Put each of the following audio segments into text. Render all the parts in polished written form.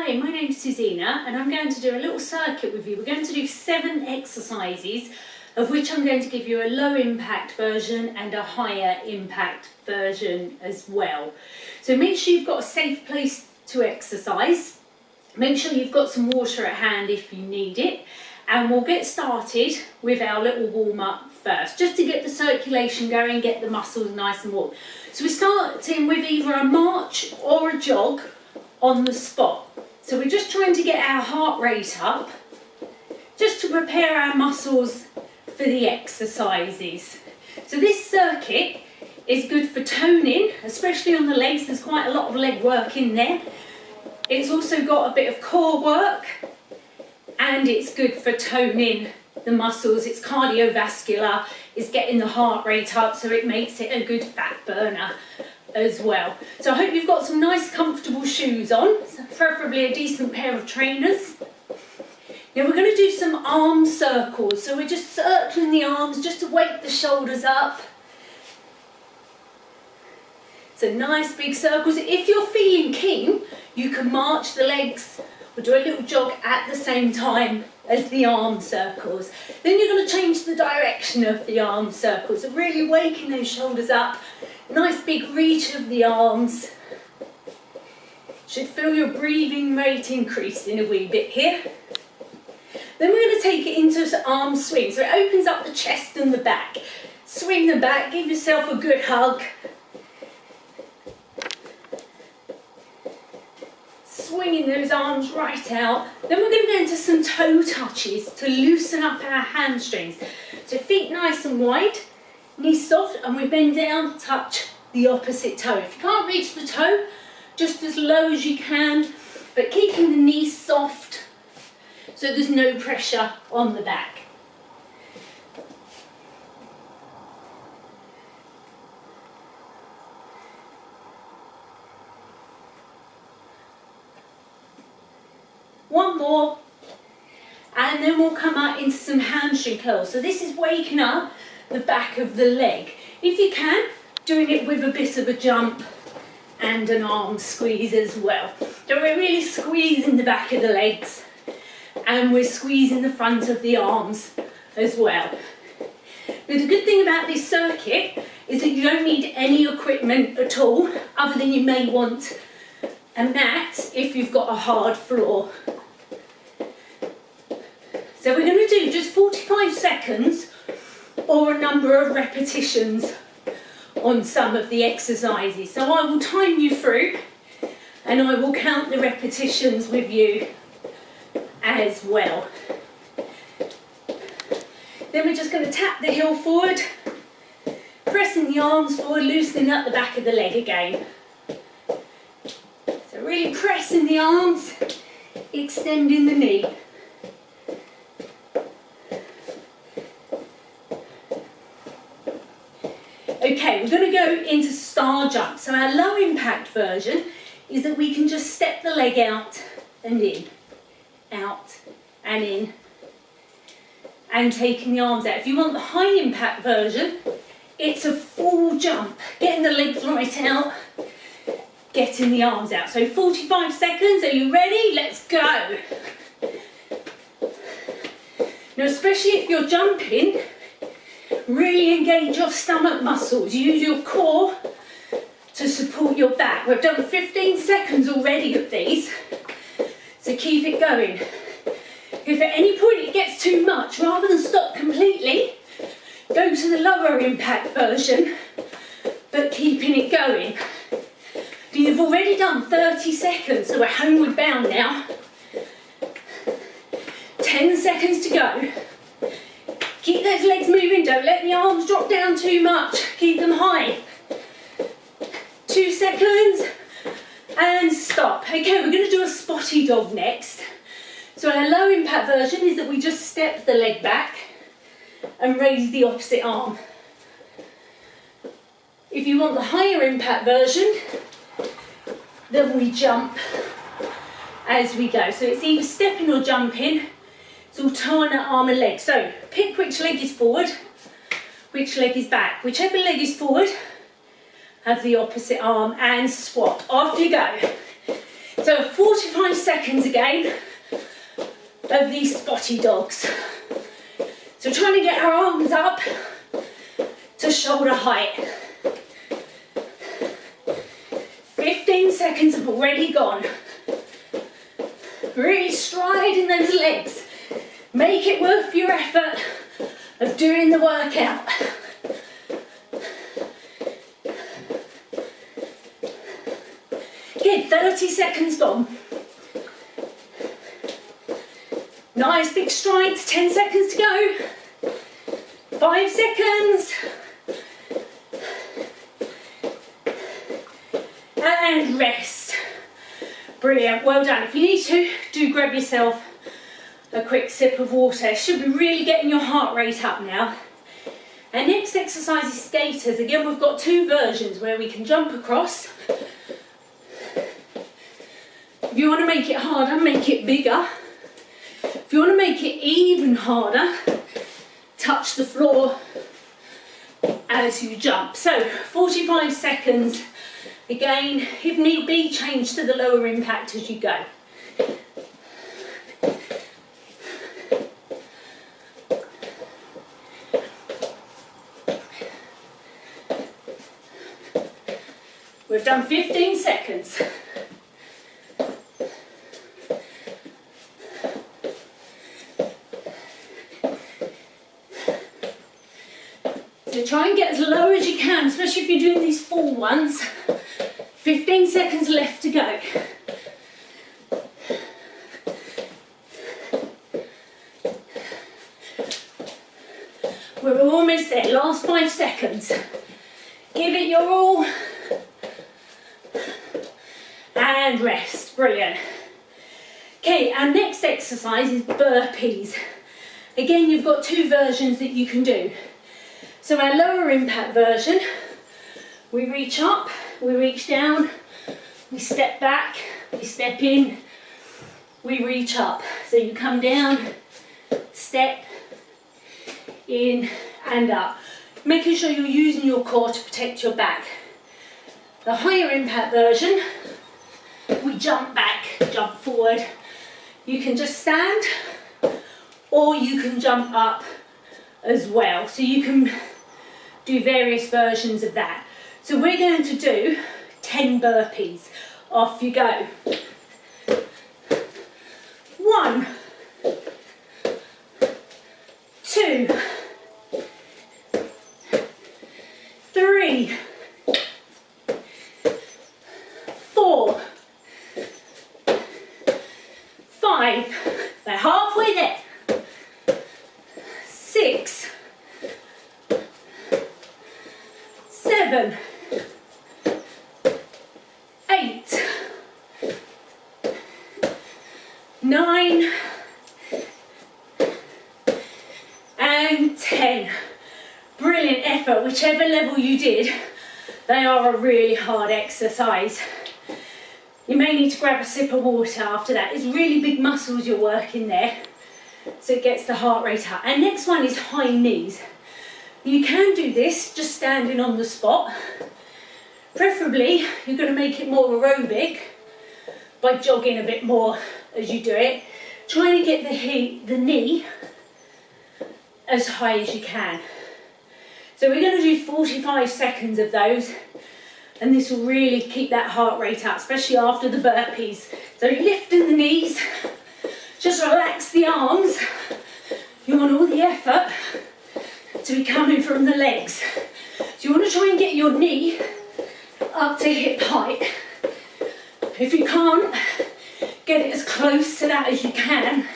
Hi, my name's Suzina and I'm going to do a little circuit with you. We're going to do 7 exercises, of which I'm going to give you a low impact version and a higher impact version as well. So make sure you've got a safe place to exercise. Make sure you've got some water at hand if you need it. And we'll get started with our little warm up first, just to get the circulation going, get the muscles nice and warm. So we're starting with either a march or a jog on the spot. So we're just trying to get our heart rate up, just to prepare our muscles for the exercises. So this circuit is good for toning, especially on the legs. There's quite a lot of leg work in there. It's also got a bit of core work, and it's good for toning the muscles. It's cardiovascular, it's getting the heart rate up, so it makes it a good fat burner as well. So I hope you've got some nice comfortable shoes on, preferably a decent pair of trainers. Now we're going to do some arm circles, so we're just circling the arms just to wake the shoulders up. So nice big circles. If you're feeling keen, you can march the legs or do a little jog at the same time as the arm circles. Then you're going to change the direction of the arm circles, so really waking those shoulders up. Nice big reach of the arms. Should feel your breathing rate increasing a wee bit here. Then we're going to take it into an arm swing, so it opens up the chest and the back. Swing the back, give yourself a good hug. Swinging those arms right out. Then we're going to go into some toe touches to loosen up our hamstrings. So feet nice and wide, knees soft, and we bend down, touch the opposite toe. If you can't reach the toe, just as low as you can, but keeping the knees soft so there's no pressure on the back. One more, and then we'll come out into some hamstring curls. So this is waking up the back of the leg. If you can, doing it with a bit of a jump and an arm squeeze as well. So we're really squeezing the back of the legs, and we're squeezing the front of the arms as well. But the good thing about this circuit is that you don't need any equipment at all, other than you may want a mat if you've got a hard floor. So we're going to do just 45 seconds or a number of repetitions on some of the exercises. So I will time you through and I will count the repetitions with you as well. Then we're just going to tap the heel forward, pressing the arms forward, loosening up the back of the leg again. So really pressing the arms, extending the knee. Okay, we're going to go into star jump. So our low impact version is that we can just step the leg out and in, and taking the arms out. If you want the high impact version, it's a full jump, getting the legs right out, getting the arms out. So 45 seconds, are you ready? Let's go. Now, especially if you're jumping, really engage your stomach muscles. Use your core to support your back. We've done 15 seconds already of these, so keep it going. If at any point it gets too much, rather than stop completely, go to the lower impact version, but keeping it going. You've already done 30 seconds, so we're homeward bound now. 10 seconds to go. Keep those legs moving, don't let the arms drop down too much. Keep them high. 2 seconds, and stop. Okay, we're going to do a spotty dog next. So our low impact version is that we just step the leg back and raise the opposite arm. If you want the higher impact version, then we jump as we go. So it's either stepping or jumping. It's alternate arm and leg. So pick which leg is forward, which leg is back. Whichever leg is forward, have the opposite arm and swap. Off you go. So 45 seconds again of these spotty dogs. So trying to get our arms up to shoulder height. 15 seconds have already gone. Really stride in those legs. Make it worth your effort of doing the workout. Good, 30 seconds gone. Nice big strides, 10 seconds to go. 5 seconds. And rest. Brilliant, well done. If you need to, do grab yourself a quick sip of water. Should be really getting your heart rate up now. Our next exercise is skaters. Again, we've got two versions where we can jump across. If you want to make it harder, make it bigger. If you want to make it even harder, touch the floor as you jump. So 45 seconds. Again, if need be, change to the lower impact as you go. We've done 15 seconds. So try and get as low as you can, especially if you're doing these full ones. 15 seconds left to go. We're almost there, last 5 seconds. Give it your all. And rest, brilliant. Okay, our next exercise is burpees. Again, you've got two versions that you can do. So our lower impact version, we reach up, we reach down, we step back, we step in, we reach up. So you come down, step, in and up. Making sure you're using your core to protect your back. The higher impact version, we jump back, jump forward. You can just stand or you can jump up as well. So you can do various versions of that. So we're going to do 10 burpees. Off you go. 1, 2, 3, 4, 5, they're halfway there. 6, 7, 8, 9, and 10. Brilliant effort, whichever level you did, they are a really hard exercise. You may need to grab a sip of water after that. It's really big muscles you're working there, so it gets the heart rate up. And next one is high knees. You can do this just standing on the spot. Preferably, you're going to make it more aerobic by jogging a bit more as you do it. Trying to get the knee as high as you can. So we're going to do 45 seconds of those, and this will really keep that heart rate up, especially after the burpees. So lifting the knees, just relax the arms. You want all the effort to be coming from the legs. So you want to try and get your knee up to hip height. If you can't, get it as close to that as you can,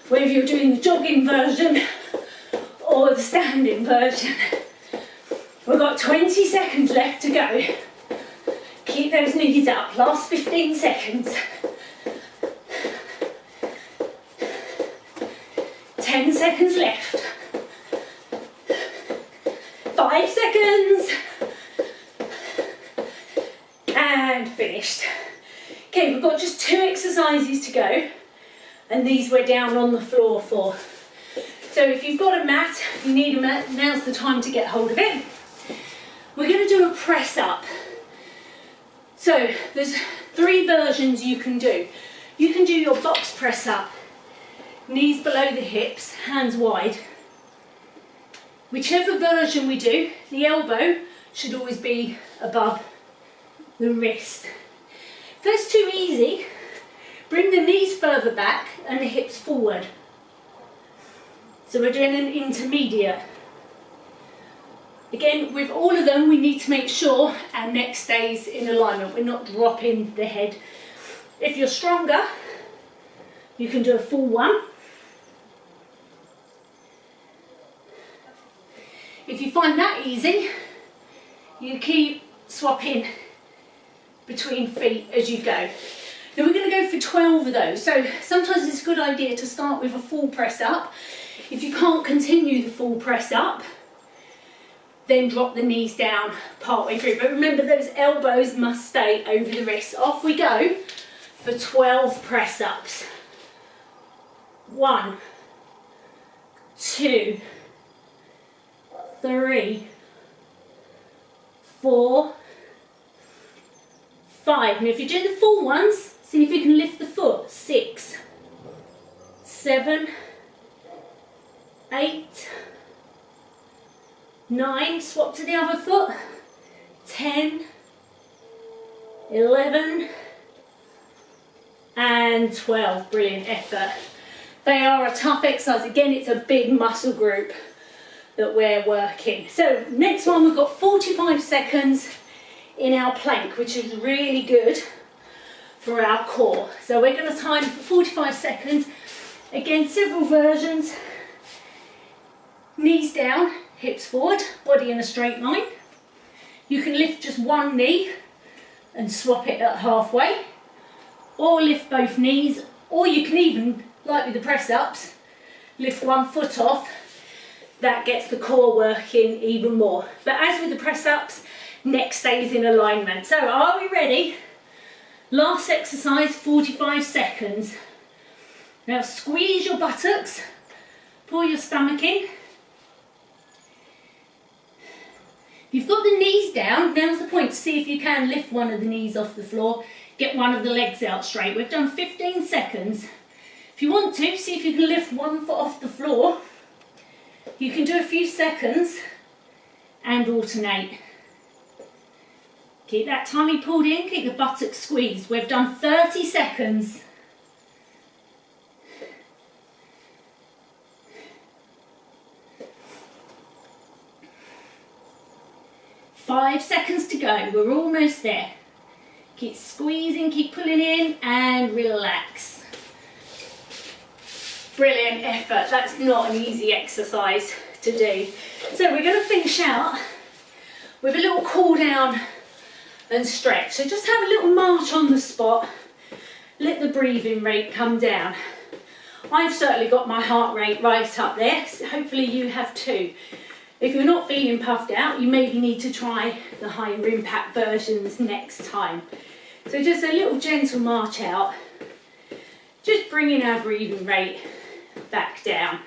whether you're doing the jogging version or the standing version. We've got 20 seconds left to go. Keep those knees up, last 15 seconds. 10 seconds left. 5 seconds. And finished. Okay, we've got just 2 exercises to go, and these we're down on the floor for. So if you've got a mat, you need a mat, now's the time to get hold of it. We're going to do a press up. So there's 3 versions you can do. You can do your box press up, knees below the hips, hands wide. Whichever version we do, the elbow should always be above the wrist. If that's too easy, bring the knees further back and the hips forward. So we're doing an intermediate. Again, with all of them, we need to make sure our neck stays in alignment. We're not dropping the head. If you're stronger, you can do a full one. If you find that easy, you keep swapping between feet as you go. Now we're going to go for 12 of those. So sometimes it's a good idea to start with a full press up. If you can't continue the full press up, then drop the knees down partway through. But remember, those elbows must stay over the wrists. Off we go for 12 press ups. 1, 2, 3, 4, 5. And if you do the full ones, see if you can lift the foot. 6, 7, 8, 9, swap to the other foot. 10, 11, and 12. Brilliant effort. They are a tough exercise. Again, it's a big muscle group that we're working. So next one, we've got 45 seconds in our plank, which is really good for our core. So we're going to time for 45 seconds. Again, several versions. Knees down, hips forward, body in a straight line. You can lift just one knee and swap it at halfway, or lift both knees, or you can even, like with the press ups, lift one foot off. That gets the core working even more. But as with the press ups, neck stays in alignment. So are we ready? Last exercise, 45 seconds. Now squeeze your buttocks, pull your stomach in. You've got the knees down. Now's the point to see if you can lift one of the knees off the floor, get one of the legs out straight. We've done 15 seconds. If you want to, see if you can lift one foot off the floor. You can do a few seconds and alternate. Keep that tummy pulled in, keep the buttocks squeezed. We've done 30 seconds. Five seconds to go, we're almost there. Keep squeezing, keep pulling in and relax. Brilliant effort. That's not an easy exercise to do. So we're going to finish out with a little cool down and stretch. So just have a little march on the spot. Let the breathing rate come down. I've certainly got my heart rate right up there. So hopefully you have too. If you're not feeling puffed out, you maybe need to try the higher impact versions next time. So just a little gentle march out. Just bringing our breathing rate back down.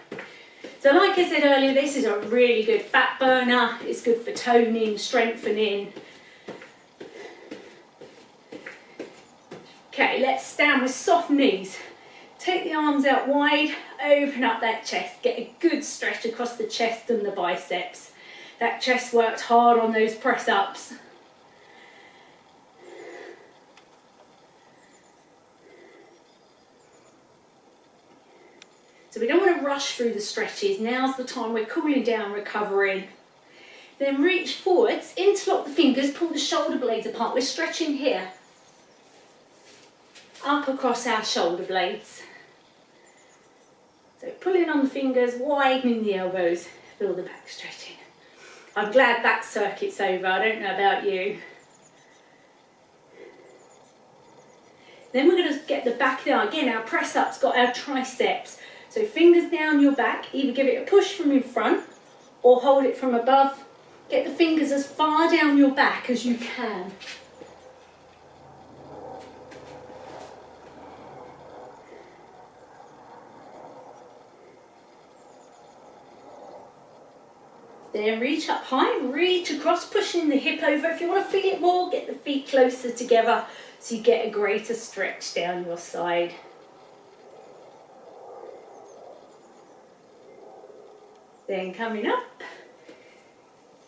So like I said earlier, this is a really good fat burner. It's good for toning, strengthening. Okay, let's stand with soft knees. Take the arms out wide, open up that chest. Get a good stretch across the chest and the biceps. That chest worked hard on those press ups. So we don't want to rush through the stretches. Now's the time we're cooling down, recovering. Then reach forwards, interlock the fingers, pull the shoulder blades apart. We're stretching here. Up across our shoulder blades. So pulling on the fingers, widening the elbows, feel the back stretching. I'm glad that circuit's over, I don't know about you. Then we're going to get the back down. Again, our press up's got our triceps. So fingers down your back, either give it a push from in front or hold it from above. Get the fingers as far down your back as you can. Then reach up high, reach across, pushing the hip over. If you want to feel it more, get the feet closer together so you get a greater stretch down your side. Then coming up,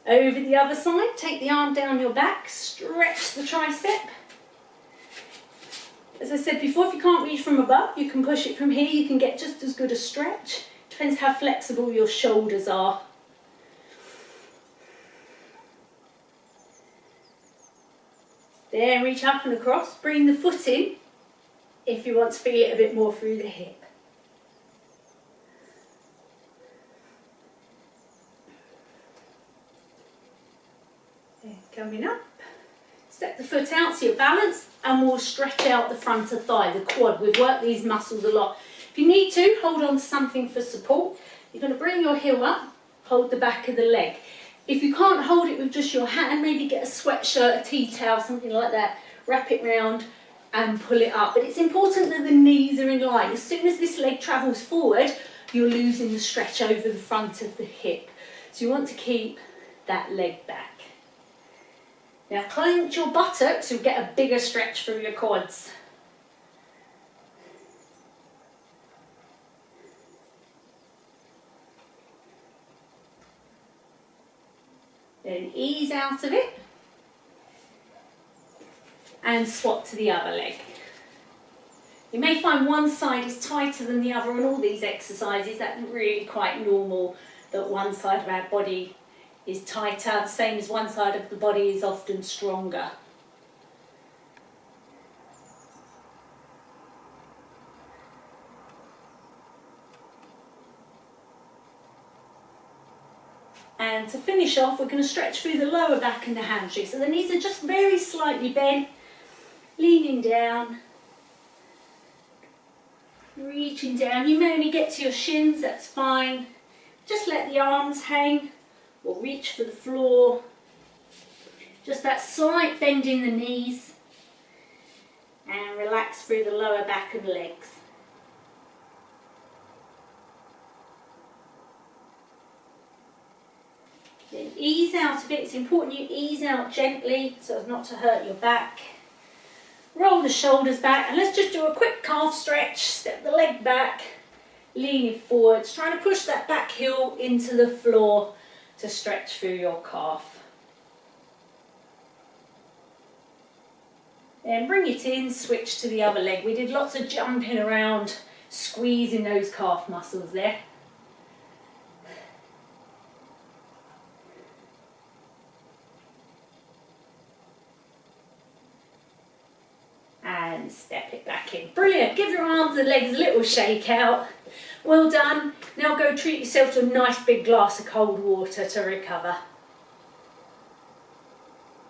over the other side, take the arm down your back, stretch the tricep. As I said before, if you can't reach from above, you can push it from here, you can get just as good a stretch. Depends how flexible your shoulders are. Then reach up and across, bring the foot in if you want to feel it a bit more through the hip. Then coming up, step the foot out so you're balanced, and we'll stretch out the front of thigh, the quad. We've worked these muscles a lot. If you need to, hold on to something for support. You're going to bring your heel up, hold the back of the leg. If you can't hold it with just your hand, maybe get a sweatshirt, a tea towel, something like that, wrap it round and pull it up. But it's important that the knees are in line. As soon as this leg travels forward, you're losing the stretch over the front of the hip. So you want to keep that leg back. Now clench your buttocks, you'll get a bigger stretch through your quads. Then ease out of it and swap to the other leg. You may find one side is tighter than the other on all these exercises. That's really quite normal, that one side of our body is tighter, the same as one side of the body is often stronger. And to finish off, we're going to stretch through the lower back and the hamstring. So the knees are just very slightly bent, leaning down, reaching down. You may only get to your shins, that's fine. Just let the arms hang or reach for the floor. Just that slight bend in the knees, and relax through the lower back and legs. Then ease out of it. It's important you ease out gently so as not to hurt your back. Roll the shoulders back, and let's just do a quick calf stretch. Step the leg back, leaning forwards, trying to push that back heel into the floor to stretch through your calf. Then bring it in, switch to the other leg. We did lots of jumping around, squeezing those calf muscles there. And step it back in. Brilliant. Give your arms and legs a little shake out. Well done. Now go treat yourself to a nice big glass of cold water to recover.